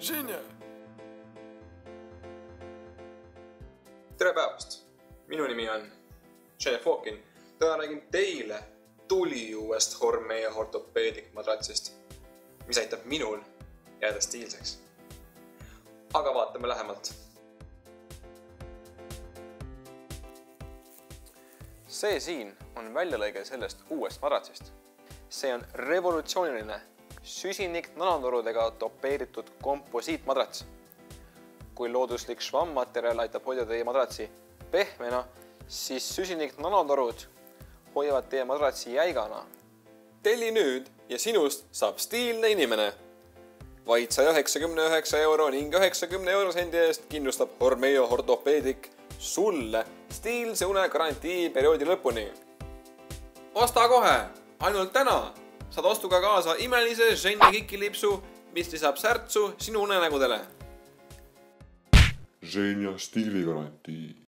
Ženja! Tere päevast! Minu nimi on Ženja Fokin. Täna räägin teile tuliuuest Hormeo Orthopedic madratsist, mis aitab minul jääda stiilseks. Aga vaatame lähemalt. See siin on väljalõige sellest uuest madratsist. See on revolutsiooniline süsinik nanotorudega topeeritud komposiitmadrats. Kui looduslik švammmaterjal aitab hoida teie madratsi pehmena, siis süsinik nanotorud hoiavad teie madratsi jäigana. Telli nüüd ja sinust saab stiilne inimene. Vaid 199 € ning 90 € eest kindlustab Hormeo Orthopedic sulle stiilse une garantii perioodi lõpuni. Osta kohe! Ainult täna saad ostuga kaasa imelise Ženja kikilipsu, mis lisab särtsu sinu unenägudele. Ženja stiiligarantii.